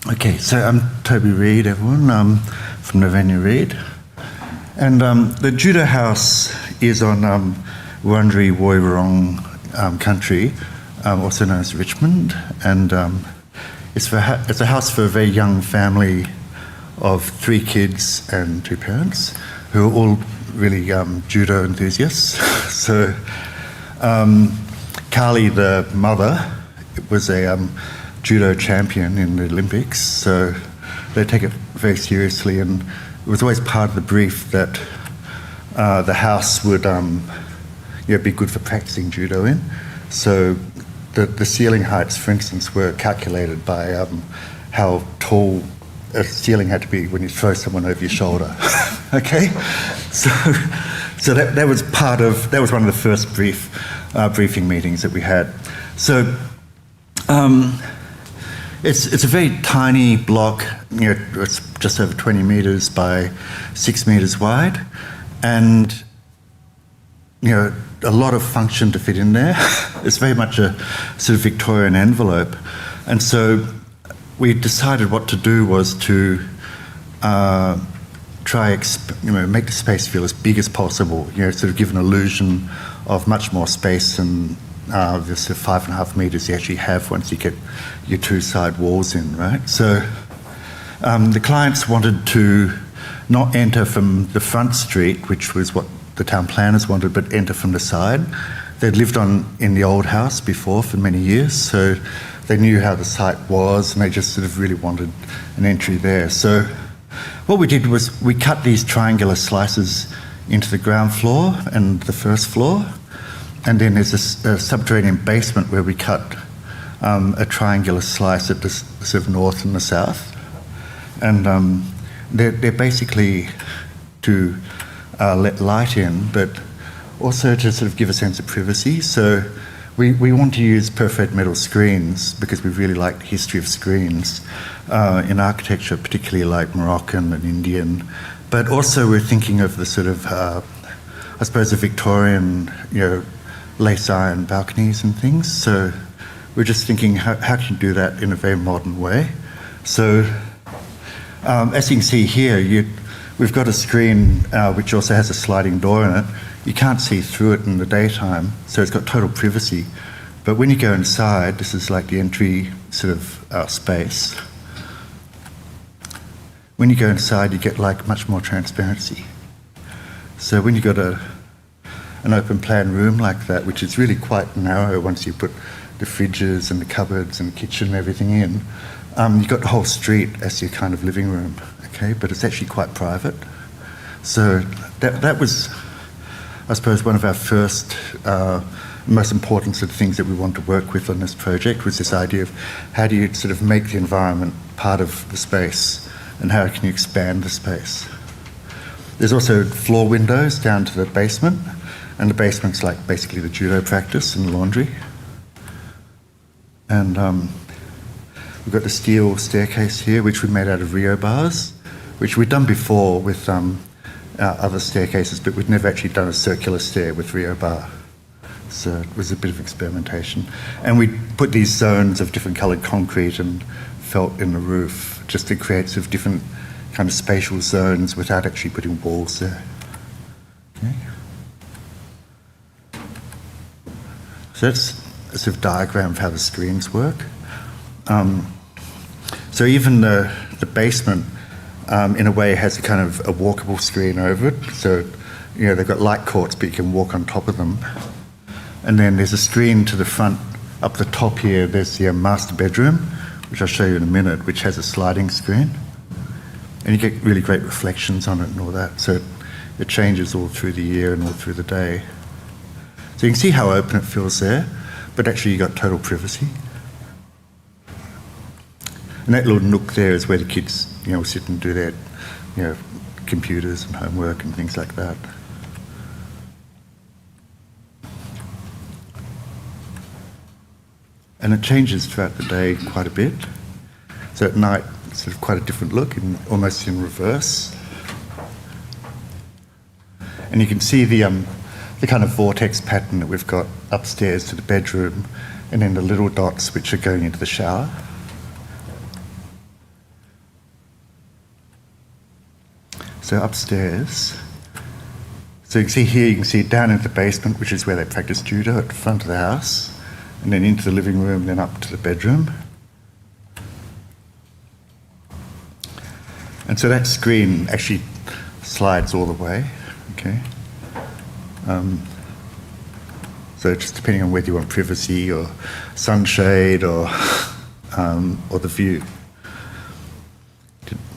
Okay, so I'm Toby Reid, everyone. I'm from Nervegna Reid. And the Judo house is on Wurundjeri Woi-wurrung country, also known as Richmond. And it's a house for a very young family of 3 kids and 2 parents who are all really judo enthusiasts. So Kali, the mother, was a judo champion in the Olympics, so they take it very seriously, and it was always part of the brief that the house would be good for practicing judo in. So the ceiling heights, for instance, were calculated by how tall a ceiling had to be when you throw someone over your shoulder. Okay, so that was one of the first briefing meetings that we had. So. It's a very tiny block, it's just over 20 metres by 6 metres wide, and a lot of function to fit in there. It's very much a sort of Victorian envelope, and so we decided what to do was to try make the space feel as big as possible, sort of give an illusion of much more space than the sort of 5.5 metres you actually have once you get your 2 side walls in, right? So the clients wanted to not enter from the front street, which was what the town planners wanted, but enter from the side. They'd lived in the old house before for many years, so they knew how the site was, and they just sort of really wanted an entry there. So what we did was we cut these triangular slices into the ground floor and the first floor. And then there's a subterranean basement where we cut a triangular slice at the sort of north and the south. And they're basically to let light in, but also to sort of give a sense of privacy. So we want to use perforated metal screens because we really like the history of screens in architecture, particularly like Moroccan and Indian. But also we're thinking of the sort of, I suppose, the Victorian, lace iron balconies and things. So we're just thinking, how can you do that in a very modern way? So as you can see here, we've got a screen which also has a sliding door in it. You can't see through it in the daytime, so it's got total privacy. But when you go inside, this is like the entry sort of space. When you go inside, you get like much more transparency. So when you got an open plan room like that, which is really quite narrow once you put the fridges and the cupboards and the kitchen and everything in, you've got the whole street as your kind of living room, okay? But it's actually quite private. So that was, I suppose, one of our first, most important sort of things that we want to work with on this project, was this idea of how do you sort of make the environment part of the space, and how can you expand the space. There's also floor windows down to the basement, and the basement's like basically the judo practice and the laundry. And we've got the steel staircase here, which we made out of Rio bars, which we'd done before with other staircases, but we'd never actually done a circular stair with Rio bar. So it was a bit of experimentation. And we put these zones of different coloured concrete and felt in the roof, just to create sort of different kind of spatial zones without actually putting walls there. Okay. So that's a sort of diagram of how the screens work. So even the basement, in a way, has a kind of a walkable screen over it. So, they've got light courts, but you can walk on top of them. And then there's a screen to the front. Up the top here, there's the master bedroom, which I'll show you in a minute, which has a sliding screen. And you get really great reflections on it and all that. So it changes all through the year and all through the day. So you can see how open it feels there, but actually you've got total privacy. And that little nook there is where the kids, sit and do their, computers and homework and things like that. And it changes throughout the day quite a bit. So at night, it's sort of quite a different look, almost in reverse. And you can see the kind of vortex pattern that we've got upstairs to the bedroom, and then the little dots which are going into the shower. So upstairs, so you can see here, you can see down into the basement, which is where they practice judo, at the front of the house, and then into the living room, then up to the bedroom. And so that screen actually slides all the way, okay? So just depending on whether you want privacy or sunshade or the view.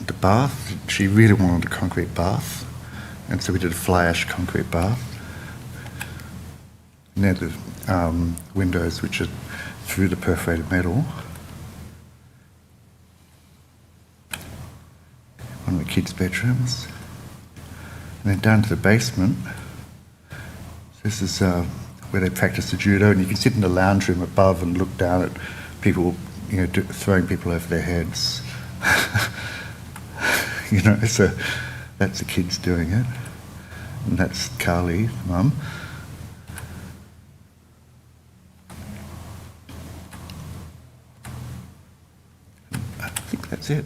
The bath, she really wanted a concrete bath, and so we did a fly ash concrete bath. And then the windows, which are through the perforated metal. One of the kids' bedrooms. And then down to the basement. This is where they practice the judo, and you can sit in the lounge room above and look down at people, throwing people over their heads. So that's the kids doing it, and that's Carly, Mum. I think that's it.